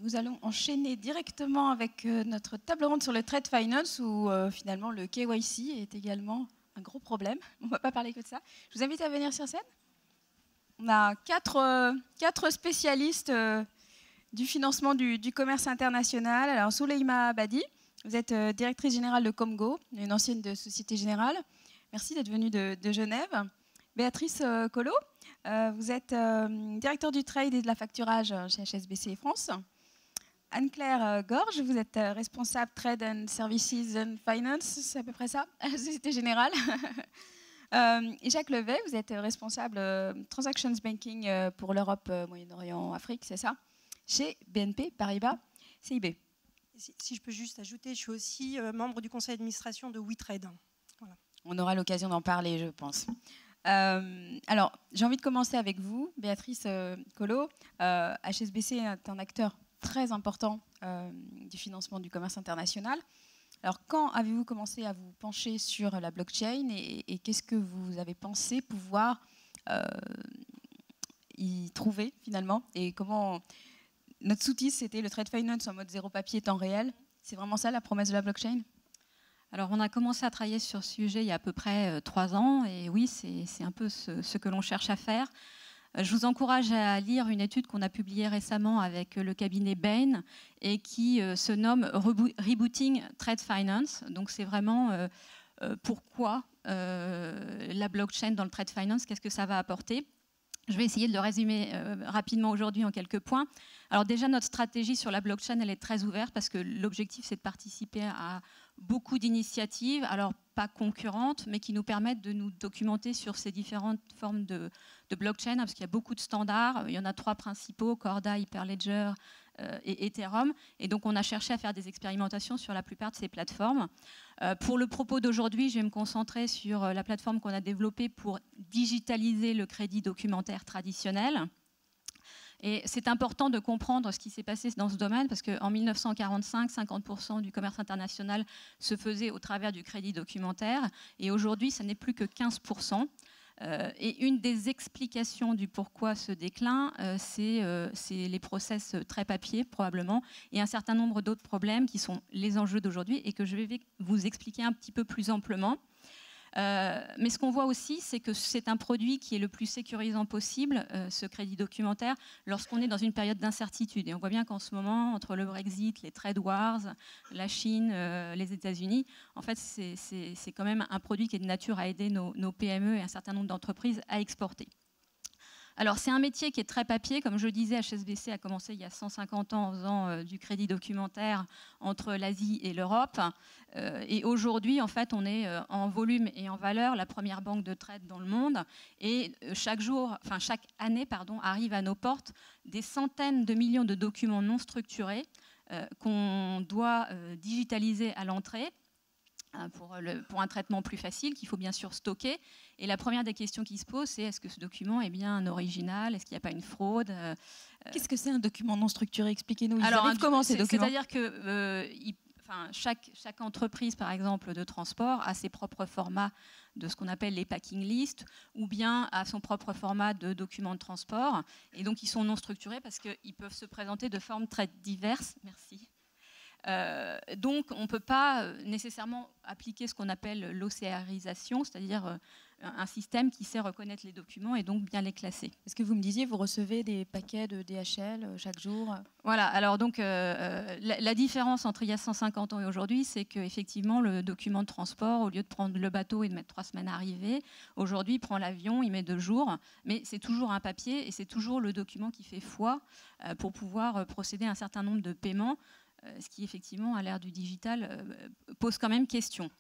Nous allons enchaîner directement avec notre table ronde sur le trade finance où finalement le KYC est également un gros problème. On ne va pas parler que de ça. Je vous invite à venir sur scène. On a quatre spécialistes du financement du commerce international. Alors Souleima Badi, vous êtes directrice générale de Comgo, une ancienne de Société Générale. Merci d'être venue de Genève. Béatrice Collot, vous êtes directeur du trade et de la facturage chez HSBC France. Anne-Claire Gorge, vous êtes responsable Trade and Services and Finance, c'est à peu près ça, à la Société Générale. Et Jacques Levet, vous êtes responsable Transactions Banking pour l'Europe, Moyen-Orient, Afrique, c'est ça, chez BNP Paribas CIB. Si je peux juste ajouter, je suis aussi membre du conseil d'administration de WeTrade. Voilà. On aura l'occasion d'en parler, je pense. Alors, j'ai envie de commencer avec vous, Béatrice Collot. HSBC est un acteur très important du financement du commerce international. Alors, quand avez-vous commencé à vous pencher sur la blockchain et qu'est-ce que vous avez pensé pouvoir y trouver finalement? Et comment notre sous-titre, c'était le trade finance en mode zéro papier, temps réel. C'est vraiment ça la promesse de la blockchain? Alors, on a commencé à travailler sur ce sujet il y a à peu près 3 ans. Et oui, c'est un peu ce que l'on cherche à faire. Je vous encourage à lire une étude qu'on a publiée récemment avec le cabinet Bain et qui se nomme Rebooting Trade Finance. Donc, c'est vraiment pourquoi la blockchain dans le trade finance, qu'est-ce que ça va apporter. Je vais essayer de le résumer rapidement aujourd'hui en quelques points. Alors déjà, notre stratégie sur la blockchain, elle est très ouverte parce que l'objectif, c'est de participer à beaucoup d'initiatives, alors pas concurrentes, mais qui nous permettent de nous documenter sur ces différentes formes de blockchain, parce qu'il y a beaucoup de standards. Il y en a 3 principaux, Corda, Hyperledger et Ethereum. Et donc, on a cherché à faire des expérimentations sur la plupart de ces plateformes. Pour le propos d'aujourd'hui, je vais me concentrer sur la plateforme qu'on a développée pour digitaliser le crédit documentaire traditionnel. Et c'est important de comprendre ce qui s'est passé dans ce domaine parce qu'en 1945, 50% du commerce international se faisait au travers du crédit documentaire et aujourd'hui, ce n'est plus que 15%. Et une des explications du pourquoi ce déclin, c'est les process très papier probablement et un certain nombre d'autres problèmes qui sont les enjeux d'aujourd'hui et que je vais vous expliquer un petit peu plus amplement. Mais ce qu'on voit aussi, c'est que c'est un produit qui est le plus sécurisant possible, ce crédit documentaire, lorsqu'on est dans une période d'incertitude. Et on voit bien qu'en ce moment, entre le Brexit, les trade wars, la Chine, les États-Unis, en fait, c'est quand même un produit qui est de nature à aider nos PME et un certain nombre d'entreprises à exporter. Alors, c'est un métier qui est très papier. Comme je disais, HSBC a commencé il y a 150 ans en faisant du crédit documentaire entre l'Asie et l'Europe. Et aujourd'hui, en fait, on est en volume et en valeur la première banque de trade dans le monde. Et chaque année, arrivent à nos portes des centaines de millions de documents non structurés qu'on doit digitaliser à l'entrée. Pour un traitement plus facile, qu'il faut bien sûr stocker. Et la première des questions qui se posent, c'est est-ce que ce document est bien un original? Est-ce qu'il n'y a pas une fraude? Qu'est-ce que c'est un document non structuré? Expliquez-nous. Alors, comment ces documents? C'est-à-dire que chaque entreprise, par exemple, de transport a ses propres formats de ce qu'on appelle les packing lists ou bien a son propre format de documents de transport. Et donc, ils sont non structurés parce qu'ils peuvent se présenter de formes très diverses. Merci. Donc, on ne peut pas nécessairement appliquer ce qu'on appelle l'OCRisation, c'est-à-dire un système qui sait reconnaître les documents et donc bien les classer. Est-ce que vous me disiez, vous recevez des paquets de DHL chaque jour? Voilà, alors donc la différence entre il y a 150 ans et aujourd'hui, c'est qu'effectivement le document de transport, au lieu de prendre le bateau et de mettre 3 semaines à arriver, aujourd'hui il prend l'avion, il met 2 jours, mais c'est toujours un papier et c'est toujours le document qui fait foi pour pouvoir procéder à un certain nombre de paiements. Ce qui, effectivement, à l'ère du digital, pose quand même question.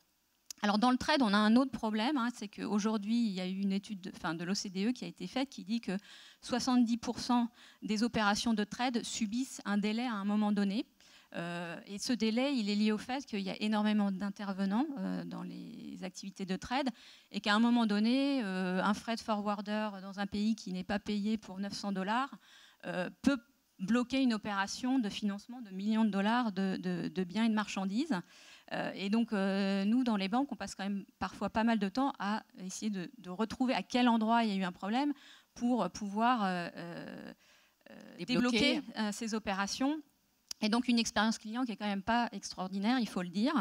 Alors, dans le trade, on a un autre problème, c'est qu'aujourd'hui, il y a eu une étude de l'OCDE qui a été faite qui dit que 70% des opérations de trade subissent un délai à un moment donné. Et ce délai, il est lié au fait qu'il y a énormément d'intervenants dans les activités de trade et qu'à un moment donné, un freight forwarder dans un pays qui n'est pas payé pour $900 peut bloquer une opération de financement de millions de dollars de biens et de marchandises. Et donc, nous, dans les banques, on passe quand même parfois pas mal de temps à essayer de retrouver à quel endroit il y a eu un problème pour pouvoir débloquer ces opérations. Et donc une expérience client qui est quand même pas extraordinaire, il faut le dire.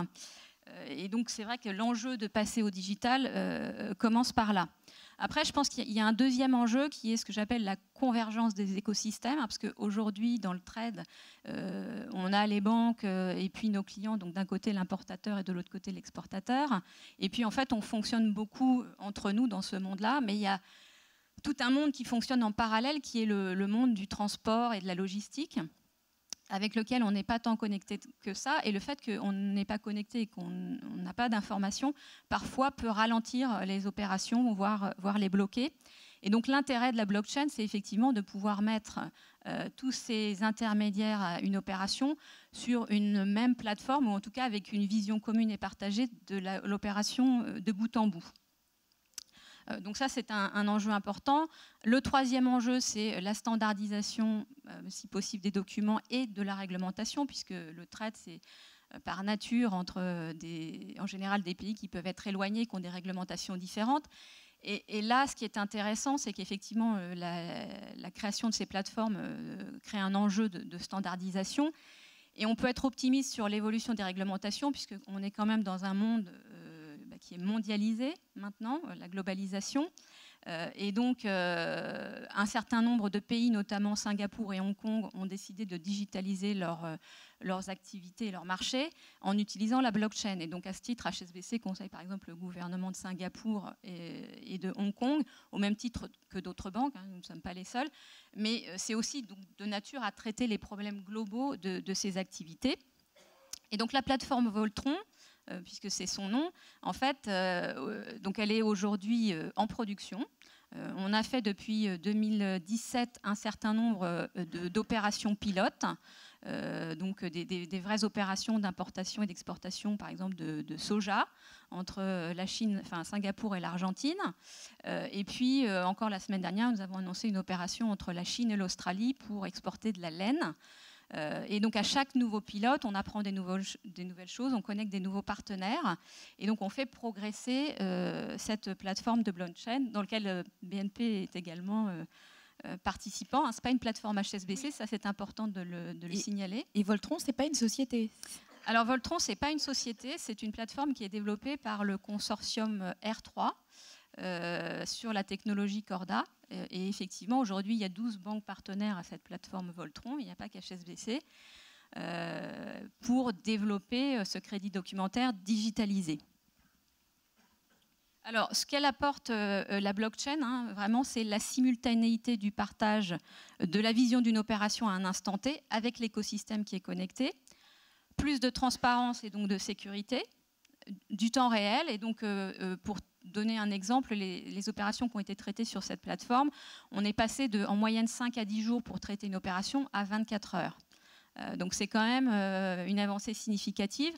Et donc c'est vrai que l'enjeu de passer au digital commence par là. Après, je pense qu'il y a un deuxième enjeu qui est ce que j'appelle la convergence des écosystèmes, parce qu'aujourd'hui, dans le trade, on a les banques et puis nos clients, donc d'un côté l'importateur et de l'autre côté l'exportateur. Et puis en fait, on fonctionne beaucoup entre nous dans ce monde-là, mais il y a tout un monde qui fonctionne en parallèle, qui est le monde du transport et de la logistique, avec lequel on n'est pas tant connecté que ça. Et le fait qu'on n'est pas connecté et qu'on n'a pas d'informations, parfois peut ralentir les opérations ou voire les bloquer. Et donc l'intérêt de la blockchain, c'est effectivement de pouvoir mettre tous ces intermédiaires à une opération sur une même plateforme, ou en tout cas avec une vision commune et partagée de l'opération de bout en bout. Donc ça, c'est un enjeu important. Le troisième enjeu, c'est la standardisation, si possible, des documents et de la réglementation, puisque le trade, c'est par nature entre en général des pays qui peuvent être éloignés, qui ont des réglementations différentes. Et là, ce qui est intéressant, c'est qu'effectivement, la création de ces plateformes crée un enjeu de standardisation. Et on peut être optimiste sur l'évolution des réglementations, puisqu'on est quand même dans un monde qui est mondialisé maintenant, la globalisation. Et donc, un certain nombre de pays, notamment Singapour et Hong Kong, ont décidé de digitaliser leurs activités et leurs marchés en utilisant la blockchain. Et donc, à ce titre, HSBC conseille par exemple le gouvernement de Singapour et de Hong Kong, au même titre que d'autres banques, hein, nous ne sommes pas les seuls, mais c'est aussi donc, de nature à traiter les problèmes globaux de ces activités. Et donc, la plateforme Voltron, puisque c'est son nom, en fait, donc elle est aujourd'hui en production. On a fait depuis 2017 un certain nombre d'opérations pilotes, donc des vraies opérations d'importation et d'exportation, par exemple de soja, entre la Chine, enfin Singapour et l'Argentine. Et puis, encore la semaine dernière, nous avons annoncé une opération entre la Chine et l'Australie pour exporter de la laine. Et donc à chaque nouveau pilote, on apprend des nouvelles choses, on connecte des nouveaux partenaires, et donc on fait progresser cette plateforme de blockchain dans laquelle BNP est également participant. Ce n'est pas une plateforme HSBC, ça c'est important de le signaler. Et Voltron, ce n'est pas une société? Alors Voltron, ce n'est pas une société, c'est une plateforme qui est développée par le consortium R3 sur la technologie Corda. Et effectivement, aujourd'hui, il y a 12 banques partenaires à cette plateforme Voltron, il n'y a pas qu'HSBC, pour développer ce crédit documentaire digitalisé. Alors, ce qu'elle apporte, la blockchain, hein, vraiment, c'est la simultanéité du partage de la vision d'une opération à un instant T avec l'écosystème qui est connecté, plus de transparence et donc de sécurité, du temps réel. Et donc, pour donner un exemple, les opérations qui ont été traitées sur cette plateforme, on est passé en moyenne 5 à 10 jours pour traiter une opération à 24 heures. Donc c'est quand même une avancée significative.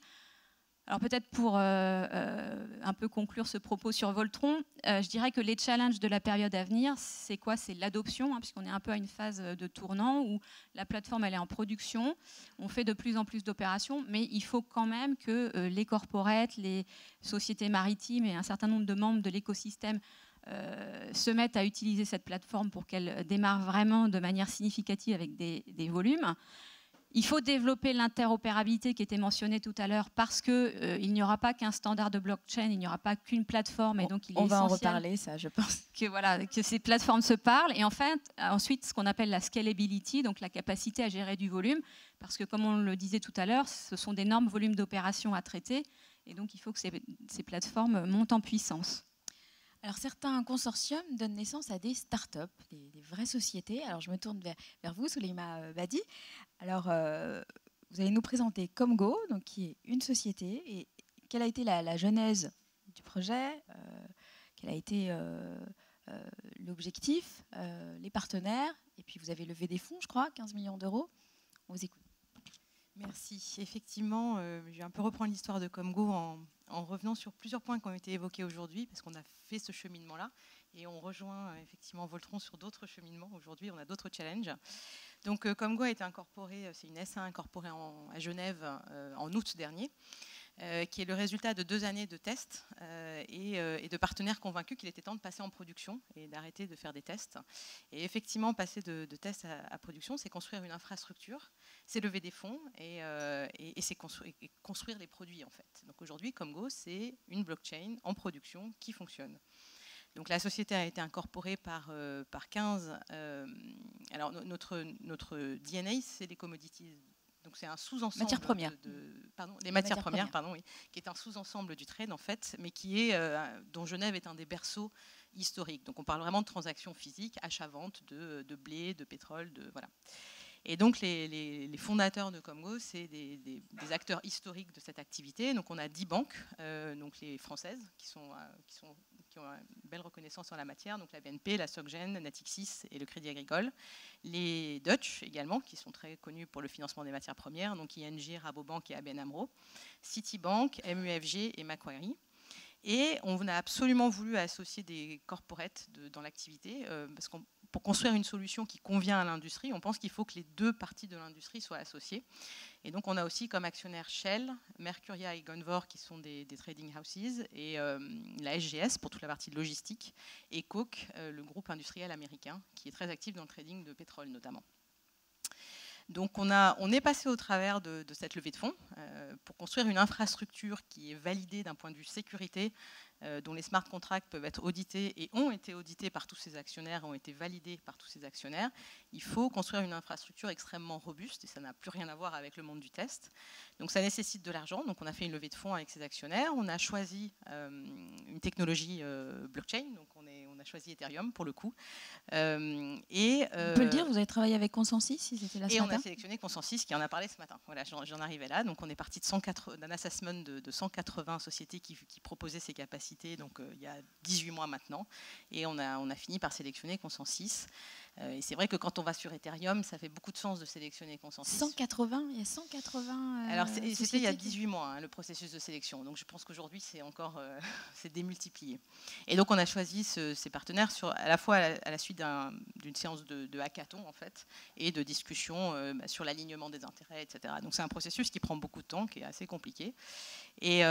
Alors peut-être pour un peu conclure ce propos sur Voltron, je dirais que les challenges de la période à venir, c'est quoi? C'est l'adoption, hein, puisqu'on est un peu à une phase de tournant où la plateforme elle est en production, on fait de plus en plus d'opérations, mais il faut quand même que les corporates, les sociétés maritimes et un certain nombre de membres de l'écosystème se mettent à utiliser cette plateforme pour qu'elle démarre vraiment de manière significative avec des volumes. Il faut développer l'interopérabilité qui était mentionnée tout à l'heure parce qu'il n'y aura pas qu'un standard de blockchain, il n'y aura pas qu'une plateforme. Et donc il est on va en essentiel reparler, ça, je pense. Que ces plateformes se parlent. Et en fait, ensuite, ce qu'on appelle la scalability, donc la capacité à gérer du volume. Parce que, comme on le disait tout à l'heure, ce sont d'énormes volumes d'opérations à traiter. Et donc, il faut que ces plateformes montent en puissance. Alors, certains consortiums donnent naissance à des startups, des vraies sociétés. Alors, je me tourne vers vous, Souleima Badi. Alors, vous allez nous présenter Comgo, donc, qui est une société. Et quelle a été la genèse du projet? Quel a été l'objectif, les partenaires? Et puis, vous avez levé des fonds, je crois, 15 millions d'euros. On vous écoute. Merci. Effectivement, je vais un peu reprendre l'histoire de Comgo en revenant sur plusieurs points qui ont été évoqués aujourd'hui, parce qu'on a fait ce cheminement-là, et on rejoint effectivement Voltron sur d'autres cheminements. Aujourd'hui, on a d'autres challenges. Donc, Comgo a été incorporé, c'est une SA incorporée à Genève en août dernier. qui est le résultat de 2 années de tests et de partenaires convaincus qu'il était temps de passer en production et d'arrêter de faire des tests. Et effectivement, passer de tests à production, c'est construire une infrastructure, c'est lever des fonds et c'est construire les produits en fait. Donc aujourd'hui, ComGo, c'est une blockchain en production qui fonctionne. Donc la société a été incorporée par 15. Alors notre DNA, c'est les commodities. Donc c'est un sous-ensemble matières premières. Les matières premières, pardon, oui, qui est un sous-ensemble du trade en fait, mais dont Genève est un des berceaux historiques. Donc on parle vraiment de transactions physiques, achat-vente de blé, de pétrole, voilà. Et donc les fondateurs de ComGo, c'est des acteurs historiques de cette activité. Donc on a 10 banques, donc les françaises, qui ont une belle reconnaissance en la matière, donc la BNP, la SocGen, Natixis et le Crédit Agricole. Les Dutch également, qui sont très connus pour le financement des matières premières, donc ING, Rabobank et ABN AMRO, Citibank, MUFG et Macquarie. Et on a absolument voulu associer des corporates dans l'activité, parce que pour construire une solution qui convient à l'industrie, on pense qu'il faut que les deux parties de l'industrie soient associées. Et donc on a aussi comme actionnaires Shell, Mercuria et Gunvor qui sont des trading houses, et la SGS pour toute la partie de logistique, et Koch, le groupe industriel américain, qui est très actif dans le trading de pétrole notamment. Donc on est passé au travers de cette levée de fonds pour construire une infrastructure qui est validée d'un point de vue sécurité, dont les smart contracts peuvent être audités et ont été audités par tous ces actionnaires, ont été validés par tous ces actionnaires. Il faut construire une infrastructure extrêmement robuste et ça n'a plus rien à voir avec le monde du test. Donc ça nécessite de l'argent. Donc on a fait une levée de fonds avec ces actionnaires. On a choisi une technologie blockchain. Donc on a choisi Ethereum pour le coup. On peut le dire, vous avez travaillé avec Consensus, ils étaient là ce matin. On a sélectionné Consensus qui en a parlé ce matin. Voilà, j'en arrivais là. Donc on est parti d'un assessment de 180 sociétés qui proposaient ces capacités. Donc il y a 18 mois maintenant, et on a fini par sélectionner Consensus. Et c'est vrai que quand on va sur Ethereum, ça fait beaucoup de sens de sélectionner Consensus. 180, il y a 180. Alors c'était il y a 18 mois hein, le processus de sélection. Donc je pense qu'aujourd'hui c'est encore c'est démultiplié. Et donc on a choisi ces partenaires à la fois à la suite d'une séance de hackathon en fait, et de discussion sur l'alignement des intérêts, etc. Donc c'est un processus qui prend beaucoup de temps, qui est assez compliqué. Et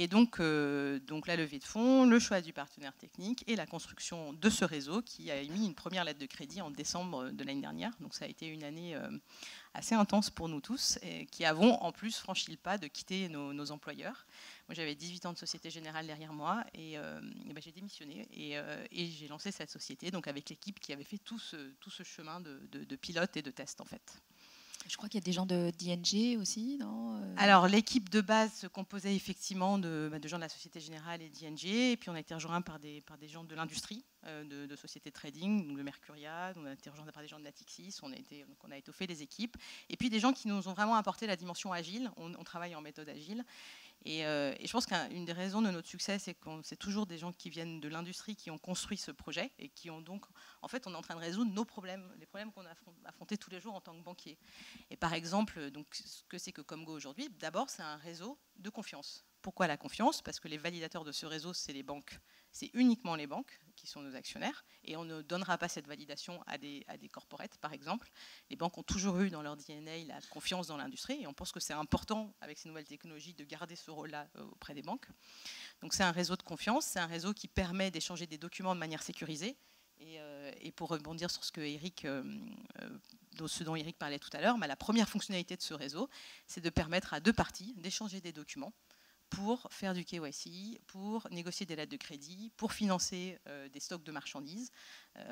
donc la levée de fonds, le choix du partenaire technique et la construction de ce réseau qui a émis une première lettre de crédit en décembre de l'année dernière. Donc ça a été une année assez intense pour nous tous, et qui avons en plus franchi le pas de quitter nos employeurs. Moi j'avais 18 ans de Société Générale derrière moi, et j'ai démissionné et j'ai lancé cette société donc avec l'équipe qui avait fait tout ce chemin de pilote et de test en fait. Je crois qu'il y a des gens d'ING aussi, non ? Alors, l'équipe de base se composait effectivement de gens de la Société Générale et d'ING, et puis on a été rejoint par des gens de l'industrie, de sociétés de trading, donc de Mercuria, on a été rejoint par des gens de Natixis, on a étoffé les équipes, et puis des gens qui nous ont vraiment apporté la dimension agile, on travaille en méthode agile. Et je pense qu'une des raisons de notre succès, c'est que c'est toujours des gens qui viennent de l'industrie, qui ont construit ce projet et qui ont donc, en fait, on est en train de résoudre nos problèmes, les problèmes qu'on a affrontés tous les jours en tant que banquier. Et par exemple, donc, ce que c'est que ComGo aujourd'hui, d'abord, c'est un réseau de confiance. Pourquoi la confiance ? Parce que les validateurs de ce réseau, c'est les banques. C'est uniquement les banques qui sont nos actionnaires, et on ne donnera pas cette validation à des corporates, par exemple. Les banques ont toujours eu dans leur DNA la confiance dans l'industrie, et on pense que c'est important, avec ces nouvelles technologies, de garder ce rôle-là auprès des banques. Donc c'est un réseau de confiance, c'est un réseau qui permet d'échanger des documents de manière sécurisée. Et pour rebondir sur ce dont Eric parlait tout à l'heure, la première fonctionnalité de ce réseau, c'est de permettre à deux parties d'échanger des documents pour faire du KYC, pour négocier des lettres de crédit, pour financer des stocks de marchandises.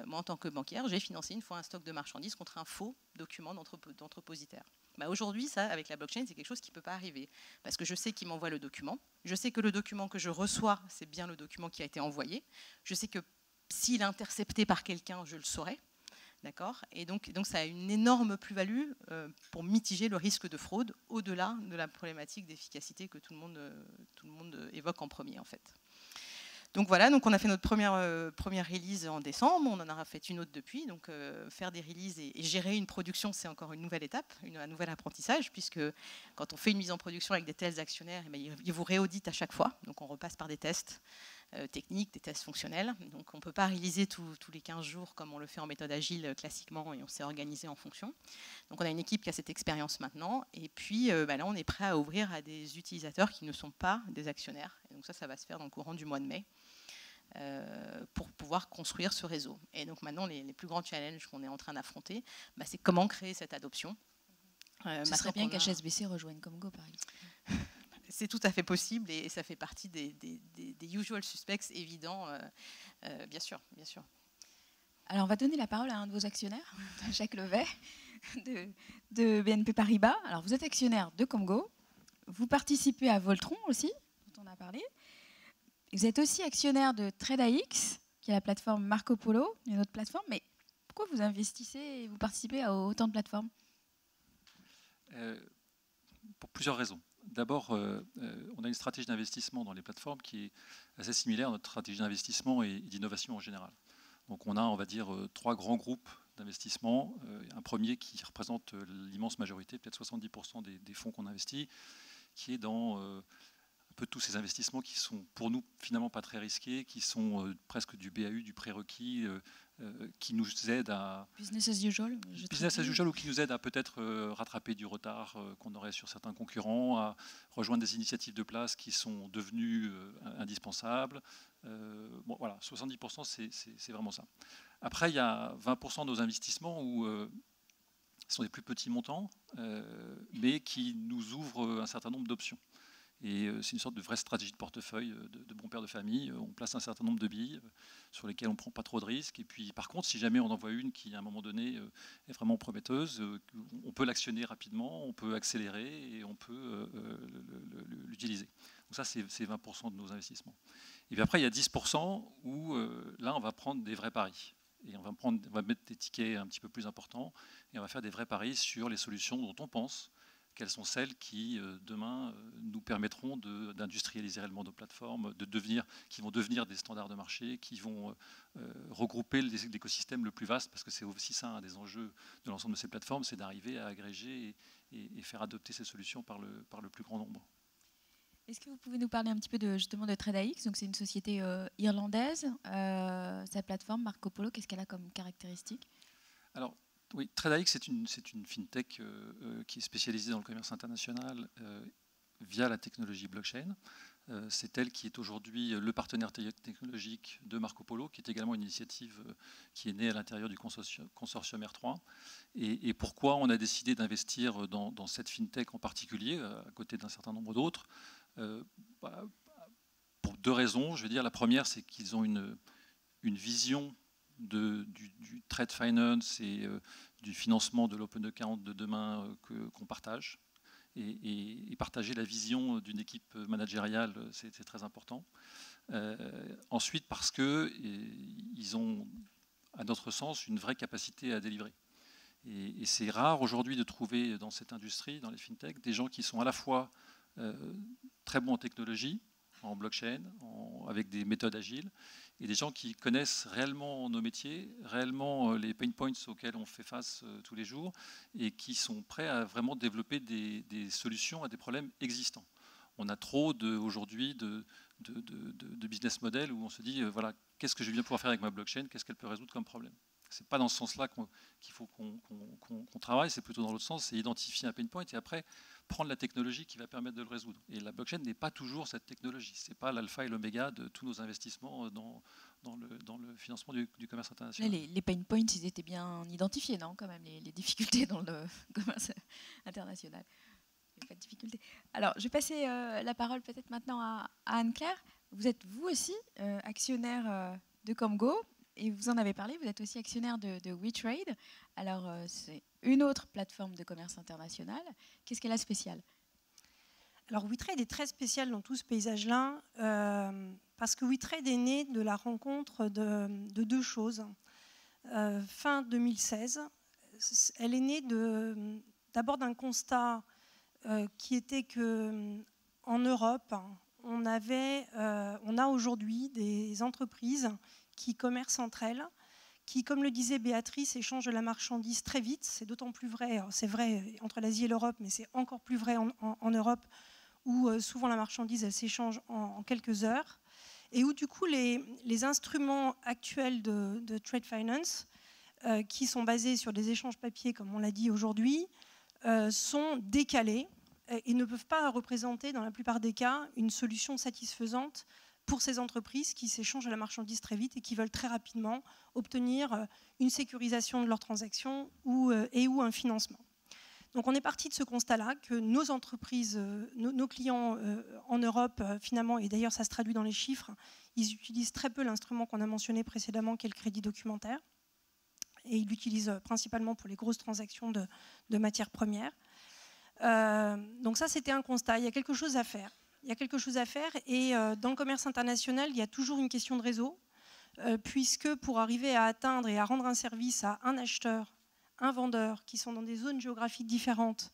Moi, en tant que banquière, j'ai financé une fois un stock de marchandises contre un faux document d'entrepositaire. Aujourd'hui, ça, avec la blockchain, c'est quelque chose qui ne peut pas arriver. Parce que je sais qui m'envoie le document. Je sais que le document que je reçois, c'est bien le document qui a été envoyé. Je sais que s'il est intercepté par quelqu'un, je le saurai. D'accord ? Et donc ça a une énorme plus-value pour mitiger le risque de fraude, au-delà de la problématique d'efficacité que tout le monde évoque en premier, en fait. Donc voilà, donc on a fait notre première release en décembre, on en a fait une autre depuis. Donc faire des releases et gérer une production, c'est encore une nouvelle étape, un nouvel apprentissage, puisque quand on fait une mise en production avec des tels actionnaires, ils vous réauditent à chaque fois. Donc on repasse par des tests. techniques, des tests fonctionnels. Donc on ne peut pas réaliser tous les 15 jours comme on le fait en méthode agile classiquement et on s'est organisé en fonction. Donc on a une équipe qui a cette expérience maintenant et puis là on est prêt à ouvrir à des utilisateurs qui ne sont pas des actionnaires. Et donc ça va se faire dans le courant du mois de mai. Pour pouvoir construire ce réseau. Et donc maintenant, les plus grands challenges qu'on est en train d'affronter, c'est comment créer cette adoption. Ce serait bien qu'HSBC rejoigne Comgo, par exemple. C'est tout à fait possible et ça fait partie des usual suspects évidents, bien sûr, bien sûr. Alors, on va donner la parole à un de vos actionnaires, Jacques Levet, de BNP Paribas. Alors, vous êtes actionnaire de Comgo, vous participez à Voltron aussi, dont on a parlé. Vous êtes aussi actionnaire de TradeAX, qui est la plateforme Marco Polo, une autre plateforme. Mais pourquoi vous investissez et vous participez à autant de plateformes? Pour plusieurs raisons. D'abord, on a une stratégie d'investissement dans les plateformes qui est assez similaire à notre stratégie d'investissement et d'innovation en général. Donc on a, on va dire, 3 grands groupes d'investissement. Un premier qui représente l'immense majorité, peut-être 70% des fonds qu'on investit, qui est dans un peu tous ces investissements qui sont pour nous finalement pas très risqués, qui sont presque du BAU, du prérequis, qui nous aident à... Business as usual. Business as usual, ou qui nous aident à peut-être rattraper du retard qu'on aurait sur certains concurrents, à rejoindre des initiatives de place qui sont devenues indispensables. Bon, voilà, 70% c'est vraiment ça. Après, il y a 20% de nos investissements où ce sont des plus petits montants, mais qui nous ouvrent un certain nombre d'options. Et c'est une sorte de vraie stratégie de portefeuille de bon père de famille. On place un certain nombre de billes sur lesquelles on ne prend pas trop de risques. Et puis, par contre, si jamais on en voit une qui, à un moment donné, est vraiment prometteuse, on peut l'actionner rapidement, on peut accélérer et on peut l'utiliser. Donc ça, c'est 20% de nos investissements. Et puis après, il y a 10% où, là, on va prendre des vrais paris. Et on va mettre des tickets un petit peu plus importants et on va faire des vrais paris sur les solutions dont on pense quelles sont celles qui, demain, nous permettront d'industrialiser réellement nos plateformes, qui vont devenir des standards de marché, qui vont regrouper l'écosystème le plus vaste, parce que c'est aussi ça, un des enjeux de l'ensemble de ces plateformes, c'est d'arriver à agréger et faire adopter ces solutions par le plus grand nombre. Est-ce que vous pouvez nous parler un petit peu justement de TradeAX? Donc c'est une société irlandaise. Sa plateforme Marco Polo, qu'est-ce qu'elle a comme caractéristique? Alors, oui, TradeAX, c'est une fintech qui est spécialisée dans le commerce international via la technologie blockchain. C'est elle qui est aujourd'hui le partenaire technologique de Marco Polo, qui est également une initiative qui est née à l'intérieur du consortium R3. Et pourquoi on a décidé d'investir dans cette fintech en particulier, à côté d'un certain nombre d'autres? Pour 2 raisons. Je veux dire, la première, c'est qu'ils ont une vision du trade finance et du financement de l'open account de demain qu'on partage. Et partager la vision d'une équipe managériale, c'est très important. Ensuite, parce qu'ils ont, à notre sens, une vraie capacité à délivrer. Et c'est rare aujourd'hui de trouver dans cette industrie, dans les fintechs, des gens qui sont à la fois très bons en technologie, en blockchain, avec des méthodes agiles, et des gens qui connaissent réellement nos métiers, réellement les pain points auxquels on fait face tous les jours, et qui sont prêts à vraiment développer des solutions à des problèmes existants. On a trop aujourd'hui de business model où on se dit, voilà, qu'est-ce que je vais bien pouvoir faire avec ma blockchain, qu'est-ce qu'elle peut résoudre comme problème? Ce n'est pas dans ce sens-là qu'il faut qu'on travaille, c'est plutôt dans l'autre sens, c'est identifier un pain point et après prendre la technologie qui va permettre de le résoudre. Et la blockchain n'est pas toujours cette technologie, ce n'est pas l'alpha et l'oméga de tous nos investissements dans le financement du commerce international. Les pain points, ils étaient bien identifiés, non, quand même, les difficultés dans le commerce international. Il n'y a pas de difficulté. Alors, je vais passer la parole peut-être maintenant à Anne-Claire. Vous êtes vous aussi actionnaire de Comgo. Et vous en avez parlé, vous êtes aussi actionnaire de WeTrade. Alors, c'est une autre plateforme de commerce international. Qu'est-ce qu'elle a de spécial? Alors, WeTrade est très spécial dans tout ce paysage-là parce que WeTrade est né de la rencontre de 2 choses. Fin 2016, elle est née d'abord d'un constat qui était qu'en Europe, on a aujourd'hui des entreprises qui commercent entre elles, qui, comme le disait Béatrice, échangent de la marchandise très vite. C'est d'autant plus vrai, c'est vrai entre l'Asie et l'Europe, mais c'est encore plus vrai en Europe, où souvent la marchandise, elle s'échange en quelques heures. et où du coup les instruments actuels de trade finance, qui sont basés sur des échanges papier, comme on l'a dit aujourd'hui, sont décalés et ne peuvent pas représenter, dans la plupart des cas, une solution satisfaisante pour ces entreprises qui s'échangent la marchandise très vite et qui veulent très rapidement obtenir une sécurisation de leurs transactions ou un financement. Donc on est parti de ce constat-là, que nos entreprises, nos clients en Europe, finalement, et d'ailleurs ça se traduit dans les chiffres, ils utilisent très peu l'instrument qu'on a mentionné précédemment, qui est le crédit documentaire. Et ils l'utilisent principalement pour les grosses transactions de matières premières. Donc ça, c'était un constat. Il y a quelque chose à faire. Il y a quelque chose à faire, et dans le commerce international, il y a toujours une question de réseau, puisque pour arriver à atteindre et à rendre un service à un acheteur, un vendeur, qui sont dans des zones géographiques différentes,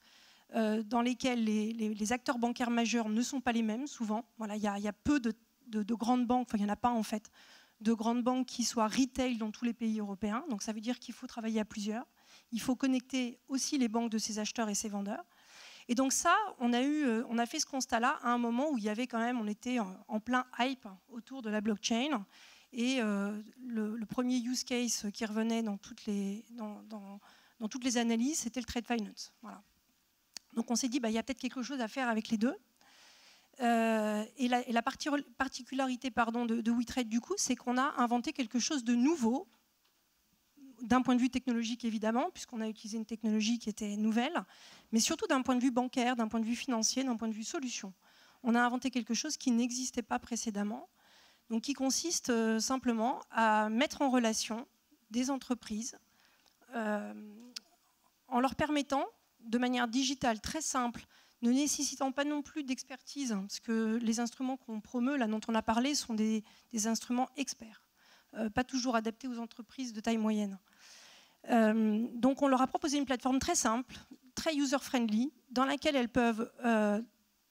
dans lesquelles les acteurs bancaires majeurs ne sont pas les mêmes, souvent. Voilà, il y a peu de grandes banques, enfin il n'y en a pas en fait, de grandes banques qui soient retail dans tous les pays européens. Donc ça veut dire qu'il faut travailler à plusieurs. Il faut connecter aussi les banques de ces acheteurs et ces vendeurs. Et donc ça, on a fait ce constat-là à un moment où il y avait quand même, on était en plein hype autour de la blockchain. Et le premier use case qui revenait dans toutes les analyses, c'était le trade finance. Voilà. Donc on s'est dit, il y a peut-être quelque chose à faire avec les deux. Et la particularité de WeTrade, du coup, c'est qu'on a inventé quelque chose de nouveau, d'un point de vue technologique évidemment, puisqu'on a utilisé une technologie qui était nouvelle, mais surtout d'un point de vue bancaire, d'un point de vue financier, d'un point de vue solution. On a inventé quelque chose qui n'existait pas précédemment, donc qui consiste simplement à mettre en relation des entreprises en leur permettant, de manière digitale très simple, ne nécessitant pas non plus d'expertise, parce que les instruments qu'on promeut, là dont on a parlé, sont des instruments experts, pas toujours adaptés aux entreprises de taille moyenne. Donc on leur a proposé une plateforme très simple, très user-friendly, dans laquelle elles peuvent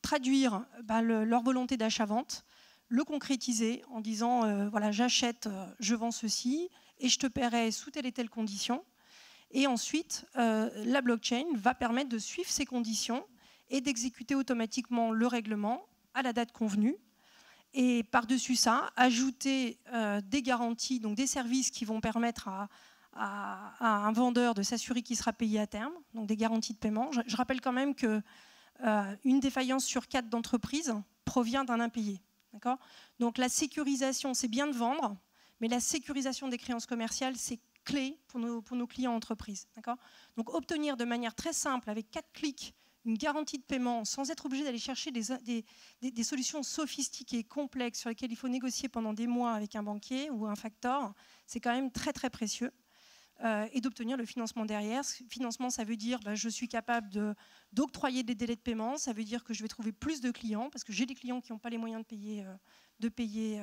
traduire leur volonté d'achat-vente, le concrétiser en disant voilà, j'achète, je vends ceci, et je te paierai sous telle et telle condition. Et ensuite, la blockchain va permettre de suivre ces conditions et d'exécuter automatiquement le règlement à la date convenue. Et par-dessus ça, ajouter des garanties, donc des services qui vont permettre à un vendeur de s'assurer qu'il sera payé à terme, donc des garanties de paiement. Je rappelle quand même qu'une défaillance sur 4 d'entreprises provient d'un impayé. Donc la sécurisation, c'est bien de vendre, mais la sécurisation des créances commerciales, c'est clé pour nos clients entreprises. Donc obtenir de manière très simple, avec 4 clics, une garantie de paiement sans être obligé d'aller chercher des solutions sophistiquées, complexes, sur lesquelles il faut négocier pendant des mois avec un banquier ou un factor, c'est quand même très très précieux. Et d'obtenir le financement derrière. Financement, ça veut dire je suis capable d'octroyer des délais de paiement, ça veut dire que je vais trouver plus de clients, parce que j'ai des clients qui n'ont pas les moyens de payer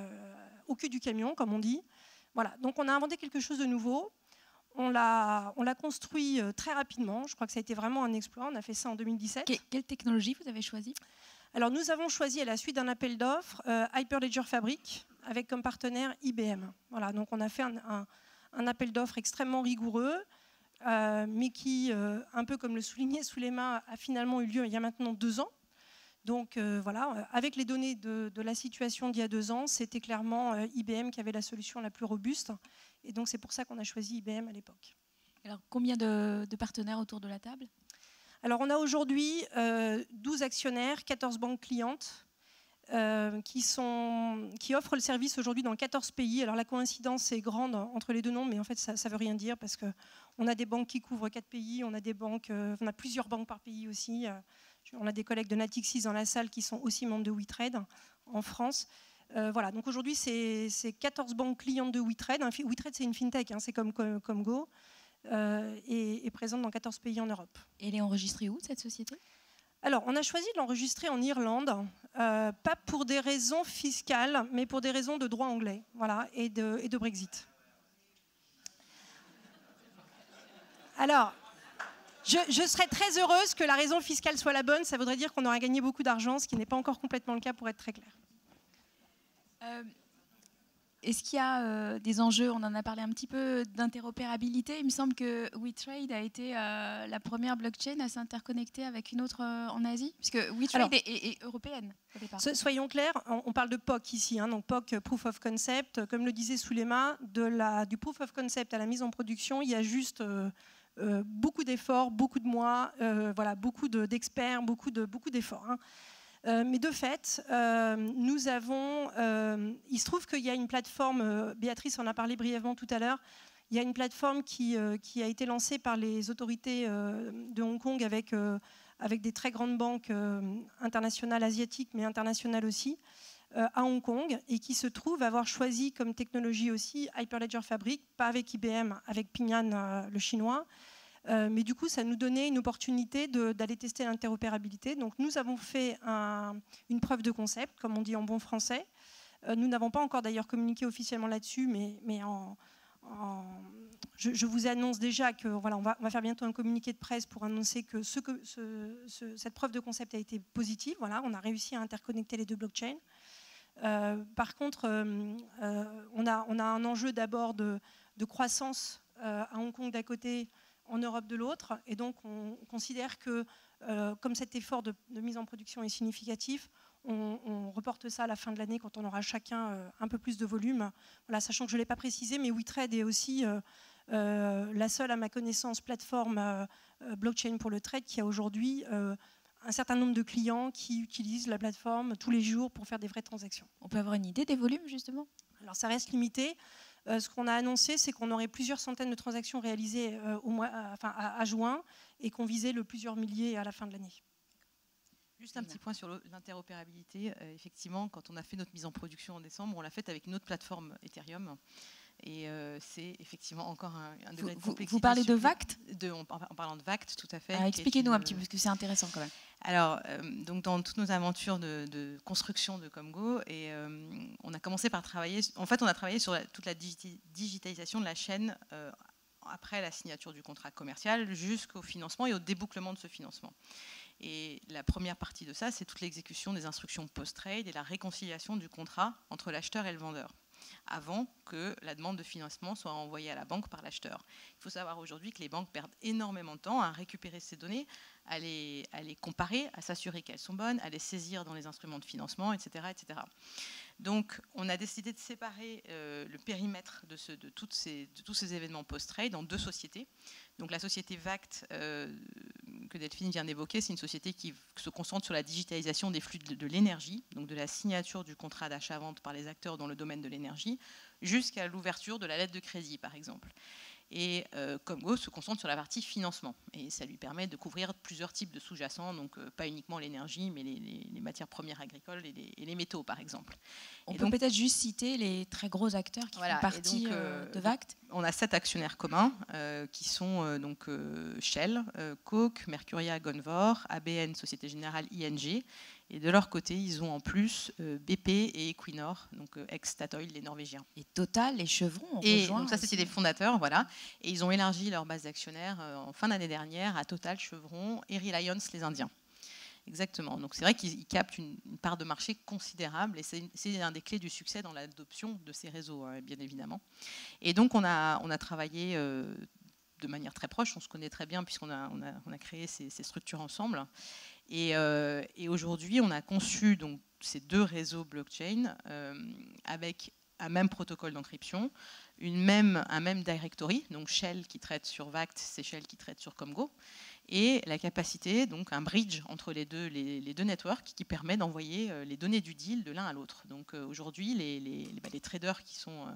au cul du camion, comme on dit. Voilà. Donc on a inventé quelque chose de nouveau. On l'a construit très rapidement. Je crois que ça a été vraiment un exploit. On a fait ça en 2017. Quelle technologie vous avez choisi ? Alors nous avons choisi, à la suite d'un appel d'offres, Hyperledger Fabric, avec comme partenaire IBM. Voilà. Donc on a fait un appel d'offres extrêmement rigoureux, mais qui, un peu comme le soulignait Souleymane, a finalement eu lieu il y a maintenant 2 ans. Donc voilà, avec les données de la situation d'il y a 2 ans, c'était clairement IBM qui avait la solution la plus robuste. Et donc c'est pour ça qu'on a choisi IBM à l'époque. Alors combien de partenaires autour de la table ? Alors on a aujourd'hui 12 actionnaires, 14 banques clientes, qui offrent le service aujourd'hui dans 14 pays. Alors la coïncidence est grande entre les deux noms, mais en fait ça ne veut rien dire, parce qu'on a des banques qui couvrent 4 pays, on a plusieurs banques par pays aussi. On a des collègues de Natixis dans la salle qui sont aussi membres de WeTrade en France. Voilà, donc aujourd'hui c'est 14 banques clientes de WeTrade. WeTrade c'est une fintech, c'est comme Go, et présente dans 14 pays en Europe. Et elle est enregistrée où, cette société ? Alors, on a choisi de l'enregistrer en Irlande, pas pour des raisons fiscales, mais pour des raisons de droit anglais, voilà, et de Brexit. Alors, je serais très heureuse que la raison fiscale soit la bonne. Ça voudrait dire qu'on aurait gagné beaucoup d'argent, ce qui n'est pas encore complètement le cas, pour être très clair. est-ce qu'il y a des enjeux? On en a parlé un petit peu d'interopérabilité. Il me semble que WeTrade a été la première blockchain à s'interconnecter avec une autre en Asie, puisque WeTrade est européenne au départ. Soyons clairs, on parle de POC ici, hein, donc POC, Proof of Concept. Comme le disait Souleyma, du Proof of Concept à la mise en production, il y a juste beaucoup d'efforts, beaucoup de mois, voilà, beaucoup d'experts, beaucoup d'efforts. Hein. Mais de fait, nous avons... il se trouve qu'il y a une plateforme, Béatrice en a parlé brièvement tout à l'heure, il y a une plateforme qui a été lancée par les autorités de Hong Kong avec des très grandes banques internationales, asiatiques, mais internationales aussi, à Hong Kong, et qui se trouve avoir choisi comme technologie aussi Hyperledger Fabric, pas avec IBM, avec Ping'an, le chinois. Mais du coup, ça nous donnait une opportunité d'aller tester l'interopérabilité. Donc, nous avons fait une preuve de concept, comme on dit en bon français. Nous n'avons pas encore d'ailleurs communiqué officiellement là-dessus, mais je vous annonce déjà que voilà, on va faire bientôt un communiqué de presse pour annoncer que cette preuve de concept a été positive. Voilà, on a réussi à interconnecter les deux blockchains. Par contre, on a un enjeu d'abord de croissance à Hong Kong d'un côté, en Europe de l'autre, et donc on considère que comme cet effort de mise en production est significatif, on reporte ça à la fin de l'année quand on aura chacun un peu plus de volume. Voilà, sachant que je ne l'ai pas précisé, mais WeTrade est aussi la seule, à ma connaissance, plateforme blockchain pour le trade qui a aujourd'hui un certain nombre de clients qui utilisent la plateforme tous les jours pour faire des vraies transactions. On peut avoir une idée des volumes, justement? Alors ça reste limité. Ce qu'on a annoncé, c'est qu'on aurait plusieurs centaines de transactions réalisées à juin et qu'on visait le plusieurs milliers à la fin de l'année. Juste un petit point sur l'interopérabilité. Effectivement, quand on a fait notre mise en production en décembre, on l'a faite avec une autre plateforme Ethereum. Et c'est effectivement encore un degré de complexité. Vous parlez de VACT? En parlant de VACT, tout à fait. Expliquez-nous un petit peu, parce que c'est intéressant quand même. Alors, donc dans toutes nos aventures de construction de Komgo, on a commencé par travailler. En fait, on a travaillé sur toute la digitalisation de la chaîne après la signature du contrat commercial jusqu'au financement et au débouclement de ce financement. Et la première partie de ça, c'est toute l'exécution des instructions post-trade et la réconciliation du contrat entre l'acheteur et le vendeur, avant que la demande de financement soit envoyée à la banque par l'acheteur. Il faut savoir aujourd'hui que les banques perdent énormément de temps à récupérer ces données, à les comparer, à s'assurer qu'elles sont bonnes, à les saisir dans les instruments de financement, etc. etc. Donc, on a décidé de séparer le périmètre de tous ces événements post-trade en deux sociétés. Donc, la société VACT, que Delphine vient d'évoquer, c'est une société qui se concentre sur la digitalisation des flux de l'énergie, donc de la signature du contrat d'achat-vente par les acteurs dans le domaine de l'énergie, jusqu'à l'ouverture de la lettre de crédit, par exemple. Et Komgo se concentre sur la partie financement. Et ça lui permet de couvrir plusieurs types de sous-jacents, donc pas uniquement l'énergie, mais les matières premières agricoles et les métaux, par exemple. On peut peut-être juste citer les très gros acteurs qui font partie de VACT. On a 7 actionnaires communs qui sont Shell, Coke, Mercuria, Gonvor, ABN, Société Générale, ING. Et de leur côté, ils ont en plus BP et Equinor, donc ex-Statoil, les Norvégiens. Et Total, les Chevrons, donc ça, c'était les fondateurs, voilà. Et ils ont élargi leur base d'actionnaires en fin d'année dernière à Total, Chevron et Reliance, les Indiens. Exactement. Donc c'est vrai qu'ils captent une part de marché considérable et c'est un des clés du succès dans l'adoption de ces réseaux, bien évidemment. Et donc on a travaillé de manière très proche, on se connaît très bien puisqu'on a créé ces structures ensemble. Et aujourd'hui, on a conçu donc, ces deux réseaux blockchain avec un même protocole d'encryption, un même directory, donc Shell qui traite sur VACT, c'est Shell qui traite sur Komgo, et la capacité, donc un bridge entre les deux networks qui permet d'envoyer les données du deal de l'un à l'autre. Donc aujourd'hui, les traders qui sont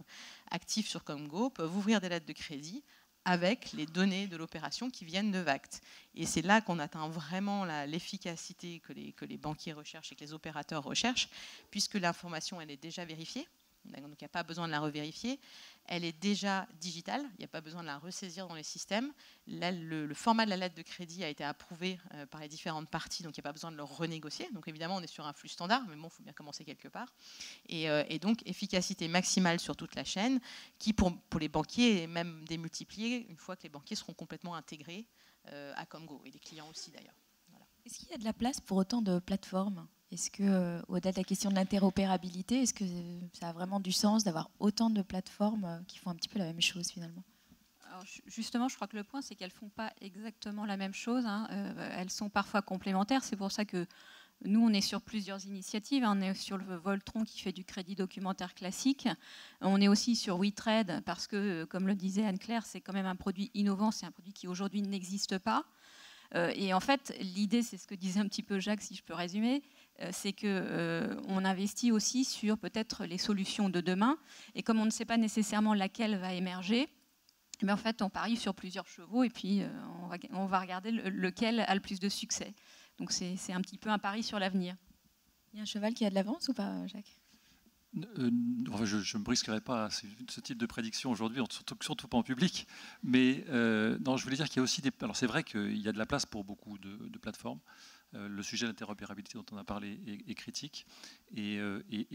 actifs sur Komgo peuvent ouvrir des lettres de crédit avec les données de l'opération qui viennent de VACT. Et c'est là qu'on atteint vraiment l'efficacité que les banquiers recherchent et que les opérateurs recherchent, puisque l'information, elle est déjà vérifiée, donc il n'y a pas besoin de la revérifier. Elle est déjà digitale, il n'y a pas besoin de la ressaisir dans les systèmes. Là, le format de la lettre de crédit a été approuvé par les différentes parties, donc il n'y a pas besoin de le renégocier. Donc évidemment, on est sur un flux standard, mais bon, il faut bien commencer quelque part. Et donc, efficacité maximale sur toute la chaîne, qui pour les banquiers est même démultipliée une fois que les banquiers seront complètement intégrés à Komgo, et les clients aussi d'ailleurs. Voilà. Est-ce qu'il y a de la place pour autant de plateformes? Est-ce que, au-delà de la question de l'interopérabilité, est-ce que ça a vraiment du sens d'avoir autant de plateformes qui font un petit peu la même chose finalement? Alors, justement, je crois que le point, c'est qu'elles ne font pas exactement la même chose. Elles sont parfois complémentaires. C'est pour ça que nous, on est sur plusieurs initiatives. On est sur le Voltron qui fait du crédit documentaire classique. On est aussi sur WeTrade parce que, comme le disait Anne-Claire, c'est quand même un produit innovant. C'est un produit qui aujourd'hui n'existe pas. Et en fait, l'idée, c'est ce que disait un petit peu Jacques, si je peux résumer, c'est qu'on investit aussi sur peut-être les solutions de demain. Et comme on ne sait pas nécessairement laquelle va émerger, mais en fait, on parie sur plusieurs chevaux et puis on va regarder lequel a le plus de succès. Donc c'est un petit peu un pari sur l'avenir. Il y a un cheval qui a de l'avance ou pas, Jacques? Je ne me risquerai pas à ce type de prédiction aujourd'hui, surtout pas en public. Mais non, je voulais dire qu'il y a aussi des... Alors c'est vrai qu'il y a de la place pour beaucoup de plateformes. Le sujet de l'interopérabilité dont on a parlé est critique. Et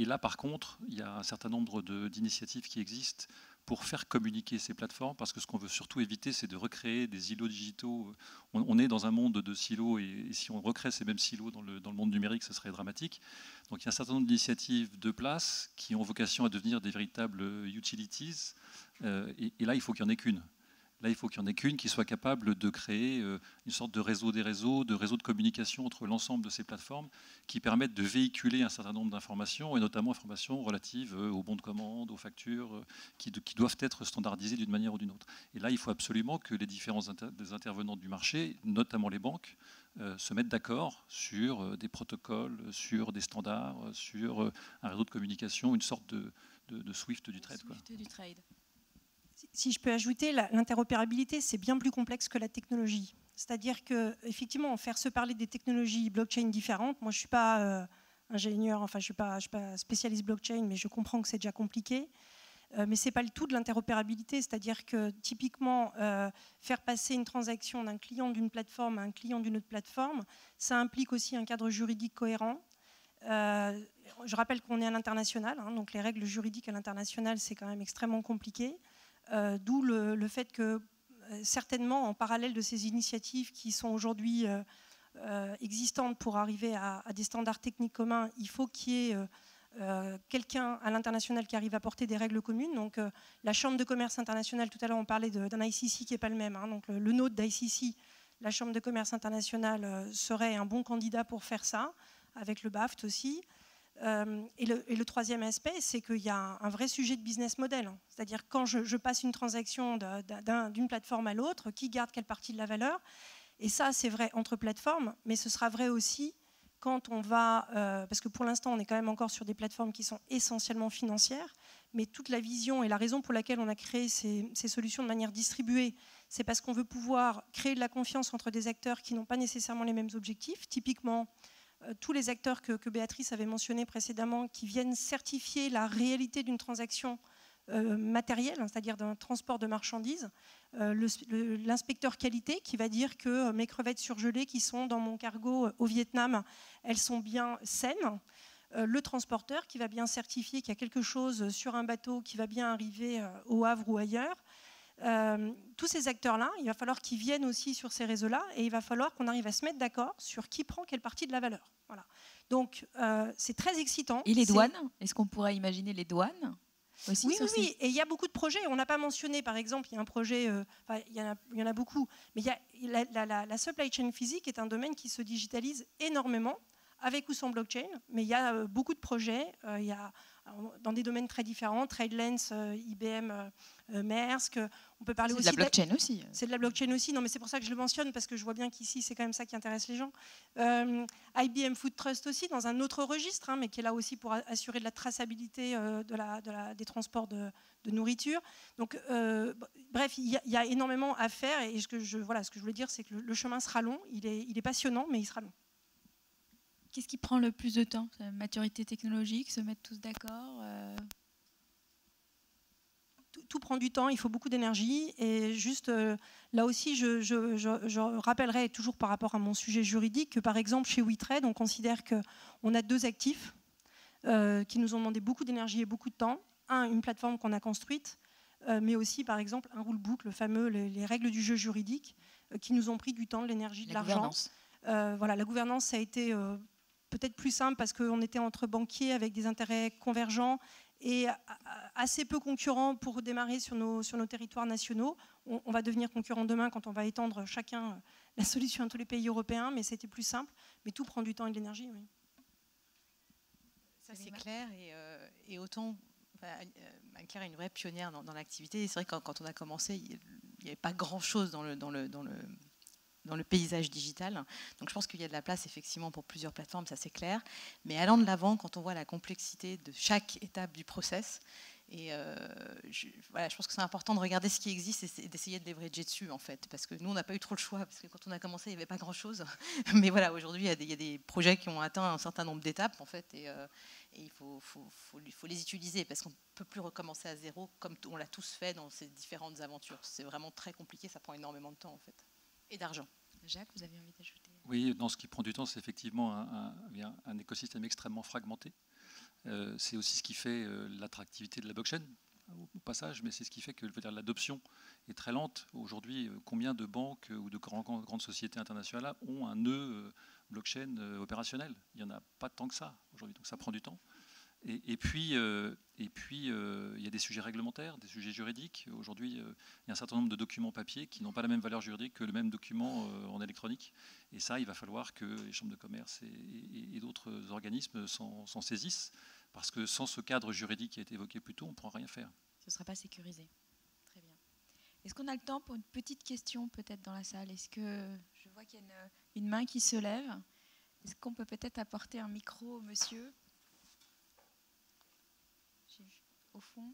là, par contre, il y a un certain nombre d'initiatives qui existent pour faire communiquer ces plateformes, parce que ce qu'on veut surtout éviter, c'est de recréer des îlots digitaux. On est dans un monde de silos, et si on recrée ces mêmes silos dans le monde numérique, ce serait dramatique. Donc il y a un certain nombre d'initiatives de place qui ont vocation à devenir des véritables utilities, et là, il faut qu'il n'y en ait qu'une. Là, il faut qu'il y en ait qu'une qui soit capable de créer une sorte de réseau des réseaux, de réseau de communication entre l'ensemble de ces plateformes qui permettent de véhiculer un certain nombre d'informations, et notamment informations relatives aux bons de commande, aux factures, qui doivent être standardisées d'une manière ou d'une autre. Et là, il faut absolument que les différents intervenants du marché, notamment les banques, se mettent d'accord sur des protocoles, sur des standards, sur un réseau de communication, une sorte de SWIFT du trade. SWIFT du trade. Si je peux ajouter, l'interopérabilité, c'est bien plus complexe que la technologie. C'est-à-dire qu'effectivement, faire se parler des technologies blockchain différentes, moi je ne suis pas ingénieur, enfin je ne suis pas spécialiste blockchain, mais je comprends que c'est déjà compliqué. Mais ce n'est pas le tout de l'interopérabilité, c'est-à-dire que typiquement, faire passer une transaction d'un client d'une plateforme à un client d'une autre plateforme, ça implique aussi un cadre juridique cohérent. Je rappelle qu'on est à l'international, donc les règles juridiques à l'international, c'est quand même extrêmement compliqué. D'où le fait que certainement en parallèle de ces initiatives qui sont aujourd'hui existantes pour arriver à des standards techniques communs, il faut qu'il y ait quelqu'un à l'international qui arrive à porter des règles communes. Donc la Chambre de commerce internationale, tout à l'heure on parlait d'un ICC qui n'est pas le même, donc le nôtre d'ICC, la Chambre de commerce internationale serait un bon candidat pour faire ça, avec le BAFT aussi. Et le troisième aspect, c'est qu'il y a un vrai sujet de business model. C'est-à-dire quand je passe une transaction d'une plateforme à l'autre, qui garde quelle partie de la valeur. Et ça, c'est vrai entre plateformes, mais ce sera vrai aussi quand on va... parce que pour l'instant, on est quand même encore sur des plateformes qui sont essentiellement financières, mais toute la vision et la raison pour laquelle on a créé ces solutions de manière distribuée, c'est parce qu'on veut pouvoir créer de la confiance entre des acteurs qui n'ont pas nécessairement les mêmes objectifs. Typiquement, tous les acteurs que Béatrice avait mentionnés précédemment, qui viennent certifier la réalité d'une transaction matérielle, c'est-à-dire d'un transport de marchandises. L'inspecteur qualité qui va dire que mes crevettes surgelées qui sont dans mon cargo au Vietnam, elles sont bien saines. Le transporteur qui va bien certifier qu'il y a quelque chose sur un bateau qui va bien arriver au Havre ou ailleurs. Tous ces acteurs-là, il va falloir qu'ils viennent aussi sur ces réseaux-là et il va falloir qu'on arrive à se mettre d'accord sur qui prend quelle partie de la valeur. Voilà. Donc, c'est très excitant. Et les douanes? Est-ce qu'on pourrait imaginer les douanes aussi? Oui, et il y a beaucoup de projets. On n'a pas mentionné, par exemple, il y a un projet, il y en a beaucoup, mais il y a la supply chain physique est un domaine qui se digitalise énormément, avec ou sans blockchain, mais il y a beaucoup de projets. Il y a dans des domaines très différents, TradeLens, IBM, Maersk. On peut parler aussi de la blockchain aussi. C'est de la blockchain aussi. Non, mais c'est pour ça que je le mentionne parce que je vois bien qu'ici c'est quand même ça qui intéresse les gens. IBM Food Trust aussi dans un autre registre, mais qui est là aussi pour assurer de la traçabilité des transports de nourriture. Donc, bref, il y a énormément à faire et ce que je voulais dire, c'est que le chemin sera long. Il est passionnant, mais il sera long. Qu'est-ce qui prend le plus de temps? La maturité technologique, se mettre tous d'accord Tout prend du temps, il faut beaucoup d'énergie. Et juste là aussi, je rappellerai toujours par rapport à mon sujet juridique que par exemple chez WeTrade, on considère qu'on a deux actifs qui nous ont demandé beaucoup d'énergie et beaucoup de temps. Une plateforme qu'on a construite, mais aussi par exemple un rulebook, le fameux, les règles du jeu juridique, qui nous ont pris du temps, de l'énergie, de l'argent. La gouvernance, la gouvernance, ça a été... peut-être plus simple parce qu'on était entre banquiers avec des intérêts convergents et assez peu concurrents pour démarrer sur nos territoires nationaux. On va devenir concurrents demain quand on va étendre chacun la solution à tous les pays européens, mais c'était plus simple. Mais tout prend du temps et de l'énergie. Oui. Ça, c'est clair. Et autant, Anne-Claire est une vraie pionnière dans l'activité. C'est vrai que quand on a commencé, il n'y avait pas grand-chose dans le paysage digital. Donc je pense qu'il y a de la place effectivement pour plusieurs plateformes, ça c'est clair. Mais allant de l'avant, quand on voit la complexité de chaque étape du process, et je pense que c'est important de regarder ce qui existe et d'essayer de leverager dessus en fait, parce que nous on n'a pas eu trop le choix, parce que quand on a commencé il n'y avait pas grand-chose. Mais voilà, aujourd'hui il y a des projets qui ont atteint un certain nombre d'étapes en fait, et il faut les utiliser, parce qu'on ne peut plus recommencer à zéro comme on l'a tous fait dans ces différentes aventures. C'est vraiment très compliqué, ça prend énormément de temps en fait. Et d'argent. Jacques, vous avez envie d'ajouter? Oui, ce qui prend du temps, c'est effectivement un écosystème extrêmement fragmenté. C'est aussi ce qui fait l'attractivité de la blockchain, au passage, mais c'est ce qui fait que l'adoption est très lente. Aujourd'hui, combien de banques ou de grandes sociétés internationales ont un nœud blockchain opérationnel? Il n'y en a pas tant que ça aujourd'hui, donc ça prend du temps. Et puis, il y a des sujets réglementaires, des sujets juridiques. Aujourd'hui, il y a un certain nombre de documents papier qui n'ont pas la même valeur juridique que le même document en électronique. Et ça, il va falloir que les chambres de commerce et d'autres organismes s'en saisissent, parce que sans ce cadre juridique qui a été évoqué plus tôt, on ne pourra rien faire. Ce ne sera pas sécurisé. Très bien. Est-ce qu'on a le temps pour une petite question peut-être dans la salle? Est-ce que je vois qu'il y a une main qui se lève? Est-ce qu'on peut peut-être apporter un micro au monsieur? Au fond.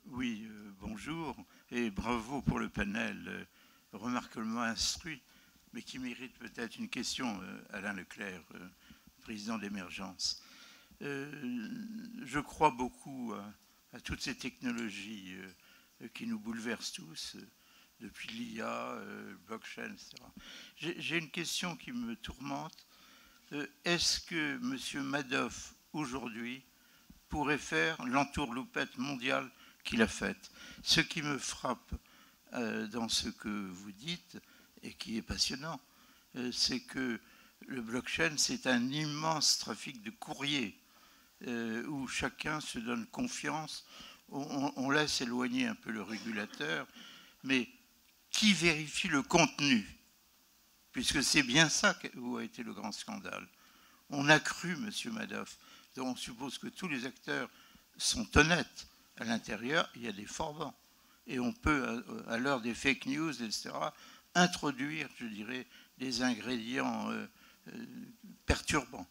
Oui, bonjour et bravo pour le panel remarquablement instruit, mais qui mérite peut-être une question, Alain Leclerc, président d'Emergence. Je crois beaucoup à toutes ces technologies qui nous bouleversent tous, depuis l'IA, blockchain, etc. J'ai une question qui me tourmente. Est-ce que M. Madoff, aujourd'hui, pourrait faire l'entourloupette mondiale qu'il a faite? Ce qui me frappe dans ce que vous dites, et qui est passionnant, c'est que le blockchain, c'est un immense trafic de courrier, où chacun se donne confiance. On laisse éloigner un peu le régulateur, mais qui vérifie le contenu? Puisque c'est bien ça où a été le grand scandale. On a cru M. Madoff. Donc on suppose que tous les acteurs sont honnêtes. À l'intérieur, il y a des forbans. Et on peut, à l'heure des fake news, etc., introduire, je dirais, des ingrédients perturbants.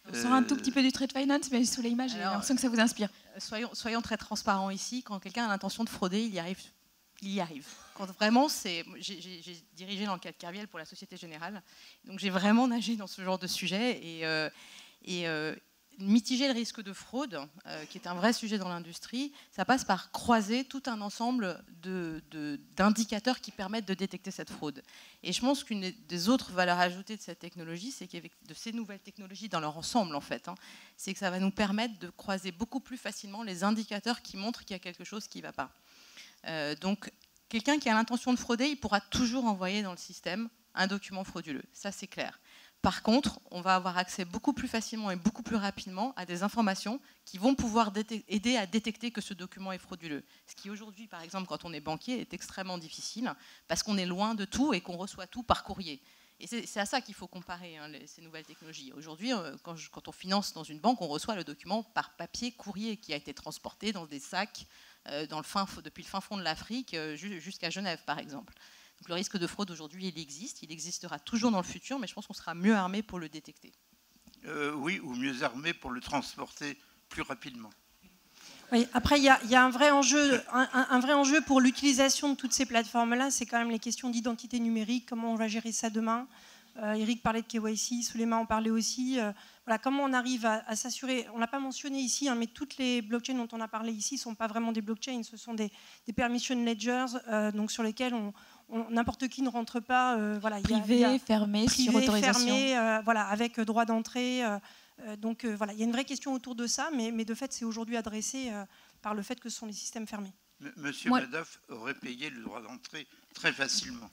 On sort un tout petit peu du trade finance, mais sous l'image, j'ai l'impression que ça vous inspire. Soyons très transparents ici. Quand quelqu'un a l'intention de frauder, il y arrive. Quand vraiment, j'ai dirigé l'enquête Kerviel pour la Société Générale, donc j'ai vraiment nagé dans ce genre de sujet et mitiger le risque de fraude, qui est un vrai sujet dans l'industrie, ça passe par croiser tout un ensemble d'indicateurs qui permettent de détecter cette fraude. Et je pense qu'une des autres valeurs ajoutées de cette technologie, c'est qu'avec de ces nouvelles technologies dans leur ensemble, en fait, c'est que ça va nous permettre de croiser beaucoup plus facilement les indicateurs qui montrent qu'il y a quelque chose qui ne va pas. Donc, quelqu'un qui a l'intention de frauder, il pourra toujours envoyer dans le système un document frauduleux. Ça, c'est clair. Par contre, on va avoir accès beaucoup plus facilement et beaucoup plus rapidement à des informations qui vont pouvoir aider à détecter que ce document est frauduleux. Ce qui aujourd'hui, par exemple, quand on est banquier, est extrêmement difficile parce qu'on est loin de tout et qu'on reçoit tout par courrier. Et c'est à ça qu'il faut comparer ces nouvelles technologies. Aujourd'hui, quand on finance dans une banque, on reçoit le document par papier courrier qui a été transporté dans des sacs depuis le fin fond de l'Afrique jusqu'à Genève, par exemple. Donc le risque de fraude aujourd'hui, il existera toujours dans le futur, mais je pense qu'on sera mieux armé pour le détecter. Oui, ou mieux armé pour le transporter plus rapidement. Oui, après, il y a un vrai enjeu pour l'utilisation de toutes ces plateformes-là, c'est quand même les questions d'identité numérique, comment on va gérer ça demain. Eric parlait de KYC, Souleymane en parlait aussi. Voilà, comment on arrive à s'assurer, on ne l'a pas mentionné ici, mais toutes les blockchains dont on a parlé ici ne sont pas vraiment des blockchains, ce sont des permission ledgers, donc sur lesquels n'importe qui ne rentre pas. Voilà, privé, fermé, sur autorisation. Fermé, voilà, avec droit d'entrée. Donc voilà, il y a une vraie question autour de ça, mais de fait, c'est aujourd'hui adressé par le fait que ce sont les systèmes fermés. Monsieur Madoff aurait payé le droit d'entrée très facilement.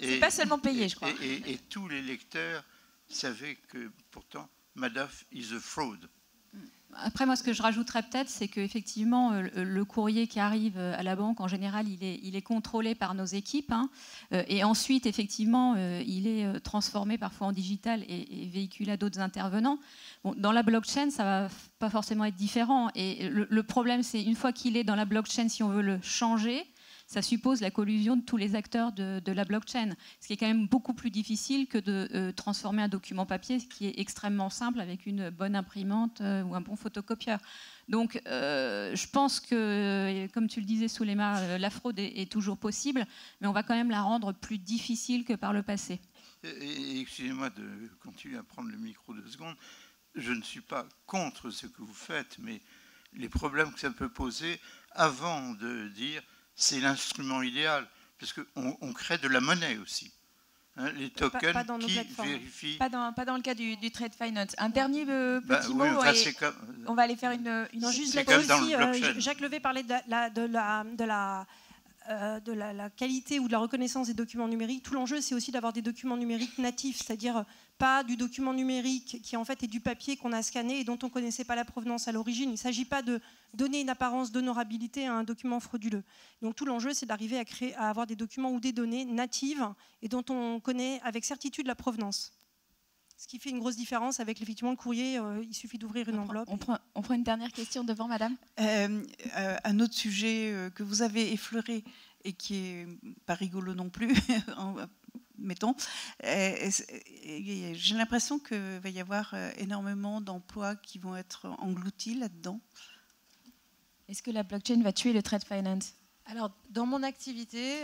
C'est pas seulement payé, je crois. Et tous les lecteurs savaient que pourtant Madoff is a fraud. Après, moi, ce que je rajouterais peut-être, c'est qu'effectivement, le courrier qui arrive à la banque, en général, il est contrôlé par nos équipes. Hein, et ensuite, effectivement, il est transformé parfois en digital et véhiculé à d'autres intervenants. Bon, dans la blockchain, ça ne va pas forcément être différent. Et le problème, c'est une fois qu'il est dans la blockchain, si on veut le changer, ça suppose la collusion de tous les acteurs de la blockchain, ce qui est quand même beaucoup plus difficile que de transformer un document papier, ce qui est extrêmement simple avec une bonne imprimante ou un bon photocopieur. Donc je pense que, comme tu le disais Souleymane, la fraude est toujours possible, mais on va quand même la rendre plus difficile que par le passé. Excusez-moi de continuer à prendre le micro 2 secondes. Je ne suis pas contre ce que vous faites, mais les problèmes que ça peut poser, avant de dire c'est l'instrument idéal, parce qu'on crée de la monnaie aussi. Hein, les tokens pas dans nos qui plateformes. vérifient... Pas dans le cas du trade finance. Un dernier petit mot, oui, enfin, on va aller faire une Juste c'est là-dessus comme dans le aussi, blockchain. Jacques Levet parlait de la qualité ou de la reconnaissance des documents numériques. Tout l'enjeu, c'est aussi d'avoir des documents numériques natifs, c'est-à-dire pas du document numérique qui en fait est du papier qu'on a scanné et dont on ne connaissait pas la provenance à l'origine. Il ne s'agit pas de donner une apparence d'honorabilité à un document frauduleux. Donc tout l'enjeu, c'est d'arriver à avoir des documents ou des données natives et dont on connaît avec certitude la provenance. Ce qui fait une grosse différence avec effectivement le courrier, il suffit d'ouvrir une enveloppe. On prend une dernière question devant, madame. Un autre sujet que vous avez effleuré et qui n'est pas rigolo non plus, mettons, j'ai l'impression qu'il va y avoir énormément d'emplois qui vont être engloutis là-dedans. Est-ce que la blockchain va tuer le trade finance ? Alors, dans mon activité,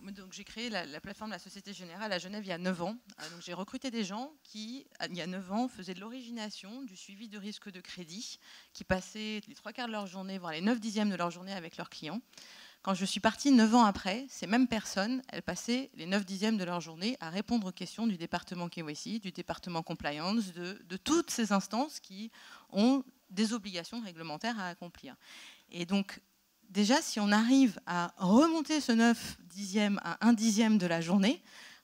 donc j'ai créé la plateforme de la Société Générale à Genève il y a 9 ans. Donc j'ai recruté des gens qui, il y a 9 ans, faisaient de l'origination, du suivi de risque de crédit, qui passaient les 3/4 de leur journée, voire les 9/10 de leur journée avec leurs clients. Quand je suis partie 9 ans après, ces mêmes personnes, elles passaient les 9/10 de leur journée à répondre aux questions du département KYC, du département Compliance, de toutes ces instances qui ont des obligations réglementaires à accomplir. Et donc, déjà, si on arrive à remonter ce 9/10 à 1/10 de la journée,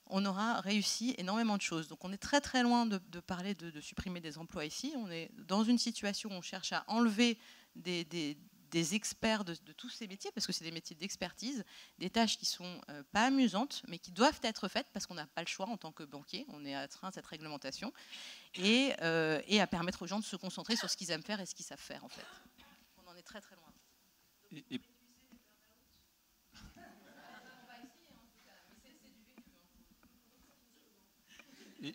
on aura réussi énormément de choses. Donc on est très très loin de parler de supprimer des emplois ici. On est dans une situation où on cherche à enlever des experts de tous ces métiers, parce que c'est des métiers d'expertise, des tâches qui ne sont pas amusantes, mais qui doivent être faites parce qu'on n'a pas le choix en tant que banquier. On est astreint à cette réglementation et à permettre aux gens de se concentrer sur ce qu'ils aiment faire et ce qu'ils savent faire en fait. On en est très très loin.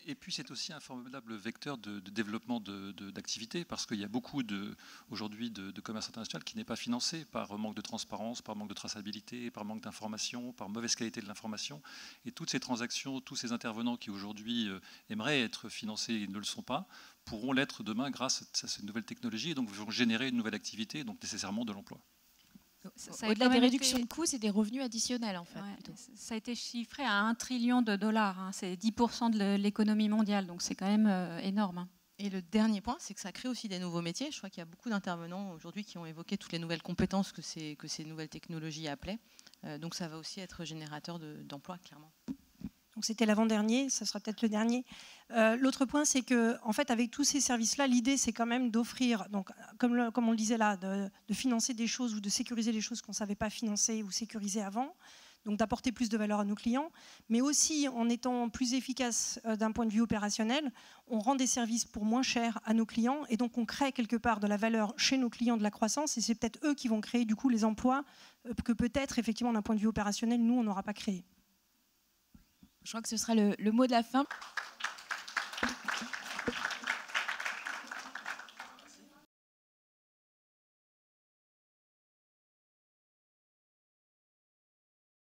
Et puis c'est aussi un formidable vecteur de développement d'activités, parce qu'il y a beaucoup aujourd'hui de commerce international qui n'est pas financé par manque de transparence, par manque de traçabilité, par manque d'information, par mauvaise qualité de l'information. Et toutes ces transactions, tous ces intervenants qui aujourd'hui aimeraient être financés et ne le sont pas, pourront l'être demain grâce à cette nouvelle technologie, et donc vont générer une nouvelle activité, donc nécessairement de l'emploi. Au-delà des réductions de coûts, c'est des revenus additionnels en fait. Ouais, ça a été chiffré à $1 trillion. Hein. C'est 10% de l'économie mondiale, donc c'est quand même énorme. Hein. Et le dernier point, c'est que ça crée aussi des nouveaux métiers. Je crois qu'il y a beaucoup d'intervenants aujourd'hui qui ont évoqué toutes les nouvelles compétences que ces nouvelles technologies appelaient. Donc ça va aussi être générateur d'emplois, clairement. Donc c'était l'avant-dernier, ça sera peut-être le dernier. L'autre point, c'est que, en fait, avec tous ces services-là, l'idée, c'est quand même d'offrir, donc, comme on le disait là, de financer des choses ou de sécuriser des choses qu'on ne savait pas financer ou sécuriser avant, donc d'apporter plus de valeur à nos clients, mais aussi en étant plus efficace d'un point de vue opérationnel, on rend des services pour moins cher à nos clients et donc on crée quelque part de la valeur chez nos clients, de la croissance, et c'est peut-être eux qui vont créer du coup les emplois que peut-être, effectivement, d'un point de vue opérationnel, nous, on n'aura pas créé. Je crois que ce sera le mot de la fin.